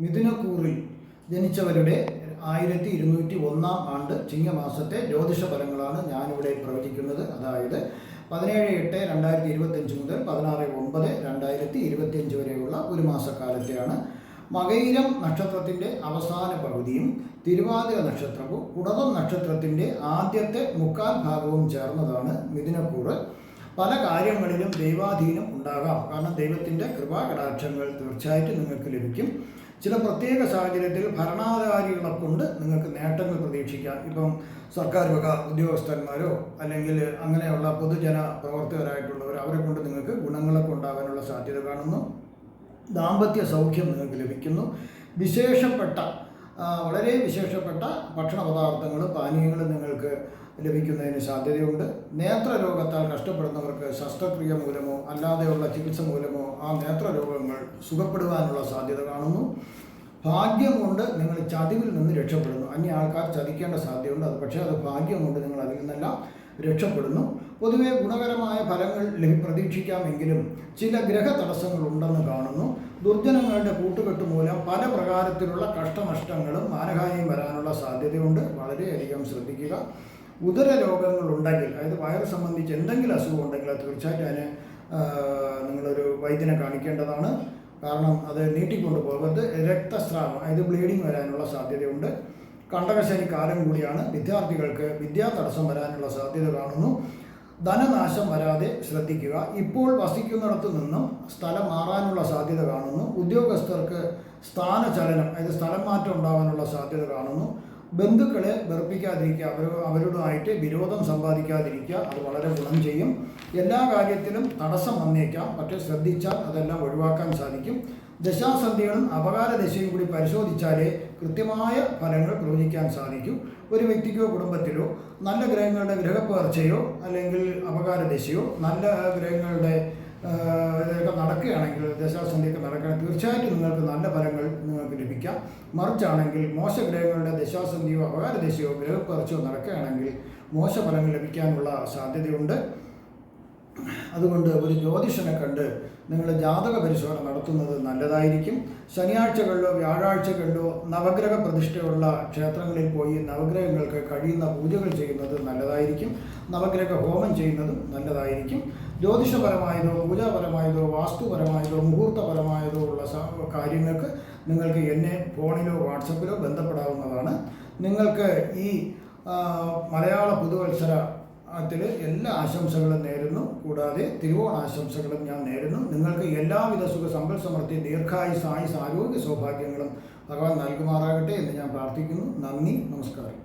മിഥുനക്കൂറിൽ ജനിച്ചവരുടെ 1201 ആണ്ട് ചിങ്ങമാസത്തെ ജ്യോതിഷ ഫലങ്ങളാണ് ഞാനിവിടെ പ്രവചിക്കുന്നത്. അതായത് 17/8/2025 മുതൽ 16/9/2025 വരെയുള്ള ഒരു മാസക്കാലത്തെയാണ്. മകയിരം നക്ഷത്രത്തിൻ്റെ അവസാന പകുതിയും തിരുവാതിര നക്ഷത്രവും പുണർദം നക്ഷത്രത്തിൻ്റെ ആദ്യത്തെ മുക്കാൽ ഭാഗവും ചേർന്നതാണ് മിഥുനക്കൂറ്. പല കാര്യങ്ങളിലും ദൈവാധീനം ഉണ്ടാകാം. കാരണം ദൈവത്തിൻ്റെ കൃപാകടാക്ഷങ്ങൾ തീർച്ചയായിട്ടും നിങ്ങൾക്ക് ലഭിക്കും. ചില പ്രത്യേക സാഹചര്യത്തിൽ ഭരണാധികാരികളെ കൊണ്ട് നിങ്ങൾക്ക് നേട്ടങ്ങൾ പ്രതീക്ഷിക്കാം. ഇപ്പം സർക്കാർ വക ഉദ്യോഗസ്ഥന്മാരോ അല്ലെങ്കിൽ അങ്ങനെയുള്ള പൊതുജന പ്രവർത്തകരായിട്ടുള്ളവർ, അവരെ കൊണ്ട് നിങ്ങൾക്ക് ഗുണങ്ങളൊക്കെ ഉണ്ടാകാനുള്ള സാധ്യത കാണുന്നു. ദാമ്പത്യ സൗഖ്യം നിങ്ങൾക്ക് ലഭിക്കുന്നു. വളരെ വിശേഷപ്പെട്ട ഭക്ഷണ പദാർത്ഥങ്ങളും പാനീയങ്ങളും നിങ്ങൾക്ക് ലഭിക്കുന്നതിന് സാധ്യതയുണ്ട്. നേത്രരോഗത്താൽ കഷ്ടപ്പെടുന്നവർക്ക് ശസ്ത്രക്രിയ മൂലമോ അല്ലാതെയുള്ള ചികിത്സ മൂലമോ ആ നേത്രരോഗങ്ങൾ സുഖപ്പെടുവാനുള്ള സാധ്യത കാണുന്നു. ഭാഗ്യം കൊണ്ട് നിങ്ങൾ ചതിവിൽ നിന്ന് രക്ഷപ്പെടുന്നു. അന്യ ആൾക്കാർ ചതിക്കേണ്ട സാധ്യതയുണ്ട്. പക്ഷേ അത് ഭാഗ്യം കൊണ്ട് നിങ്ങൾ അതിൽ നിന്നെല്ലാം രക്ഷപ്പെടുന്നു. പൊതുവെ ഗുണകരമായ ഫലങ്ങൾ പ്രതീക്ഷിക്കാമെങ്കിലും ചില ഗ്രഹ തടസ്സങ്ങളുണ്ടെന്ന് കാണുന്നു. ദുർജനങ്ങളുടെ കൂട്ടുകെട്ട് മൂലം പല പ്രകാരത്തിലുള്ള കഷ്ടനഷ്ടങ്ങളും മാനഹാനിയും വരാനുള്ള സാധ്യതയുണ്ട്. വളരെയധികം ശ്രദ്ധിക്കുക. ഉദര രോഗങ്ങളുണ്ടെങ്കിൽ, അതായത് വയറ് സംബന്ധിച്ച് എന്തെങ്കിലും അസുഖം ഉണ്ടെങ്കിൽ അത് തീർച്ചയായിട്ടും അതിന് നിങ്ങളൊരു വൈദ്യനെ കാണിക്കേണ്ടതാണ്. കാരണം അത് നീട്ടിക്കൊണ്ടു പോകരുത്. രക്തസ്രാവം, അതായത് ബ്ലീഡിങ് വരാനുള്ള സാധ്യതയുണ്ട്. കണ്ടകശനി കാലം കൂടിയാണ്. വിദ്യാർത്ഥികൾക്ക് വിദ്യാതടസ്സം വരാനുള്ള സാധ്യത കാണുന്നു. ധനനാശം വരാതെ ശ്രദ്ധിക്കുക. ഇപ്പോൾ വസിക്കുന്നിടത്തു നിന്നും സ്ഥലം മാറാനുള്ള സാധ്യത കാണുന്നു. ഉദ്യോഗസ്ഥർക്ക് സ്ഥാനചലനം, അതായത് സ്ഥലം മാറ്റം ഉണ്ടാകാനുള്ള സാധ്യത കാണുന്നു. ബന്ധുക്കളെ വെറുപ്പിക്കാതിരിക്കുക, അവരുമായിട്ട് വിരോധം സമ്പാദിക്കാതിരിക്കുക. അത് വളരെ ഗുണം ചെയ്യും. എല്ലാ കാര്യത്തിലും തടസ്സം വന്നേക്കാം, പക്ഷേ ശ്രദ്ധിച്ചാൽ അതെല്ലാം ഒഴിവാക്കാൻ സാധിക്കും. ദശാസന്ധികളും അപകാര ദശയും കൂടി പരിശോധിച്ചാലേ കൃത്യമായ ഫലങ്ങൾ പ്രവചിക്കാൻ സാധിക്കും. ഒരു വ്യക്തിക്കോ കുടുംബത്തിലോ നല്ല ഗ്രഹങ്ങളുടെ ഗ്രഹപ്പകർച്ചയോ അല്ലെങ്കിൽ അപകാര ദശയോ നല്ല ഗ്രഹങ്ങളുടെ ഇതൊക്കെ നടക്കുകയാണെങ്കിൽ, ദശാസന്ധിയൊക്കെ നടക്കുകയാണെങ്കിൽ തീർച്ചയായിട്ടും നിങ്ങൾക്ക് നല്ല ഫലങ്ങൾ നിങ്ങൾക്ക് ലഭിക്കാം. മറിച്ചാണെങ്കിൽ മോശഗ്രഹങ്ങളുടെ ദശാസന്ധിയോ അപകാര ദശയോ ഗ്രഹപ്പകർച്ചയോ നടക്കുകയാണെങ്കിൽ മോശഫലങ്ങൾ ലഭിക്കാനുള്ള സാധ്യതയുണ്ട്. അതുകൊണ്ട് ഒരു ജ്യോതിഷനെ കണ്ട് നിങ്ങൾ ജാതക പരിശോധന നടത്തുന്നത് നല്ലതായിരിക്കും. ശനിയാഴ്ചകളിലോ വ്യാഴാഴ്ചകളിലോ നവഗ്രഹ പ്രതിഷ്ഠയുള്ള ക്ഷേത്രങ്ങളിൽ പോയി നവഗ്രഹങ്ങൾക്ക് കഴിയുന്ന പൂജകൾ ചെയ്യുന്നത് നല്ലതായിരിക്കും. നവഗ്രഹ ഹോമം ചെയ്യുന്നതും നല്ലതായിരിക്കും. ജ്യോതിഷപരമായതോ പൂജാപരമായതോ വാസ്തുപരമായതോ മുഹൂർത്തപരമായതോ ഉള്ള കാര്യങ്ങൾക്ക് നിങ്ങൾക്ക് എന്നെ ഫോണിലോ വാട്സപ്പിലോ ബന്ധപ്പെടാവുന്നതാണ്. നിങ്ങൾക്ക് ഈ മലയാള പുതുവത്സര എല്ലാ ആശംസകളും നേരുന്നു. കൂടാതെ തിരുവോണാശംസകളും ഞാൻ നേരുന്നു. നിങ്ങൾക്ക് എല്ലാവിധ സുഖ സമ്പൽ സമൃദ്ധി ദീർഘായുസ് ആയുസ് ആരോഗ്യ സൗഭാഗ്യങ്ങളും ഭഗവാൻ നൽകുമാറാകട്ടെ എന്ന് ഞാൻ പ്രാർത്ഥിക്കുന്നു. നന്ദി, നമസ്കാരം.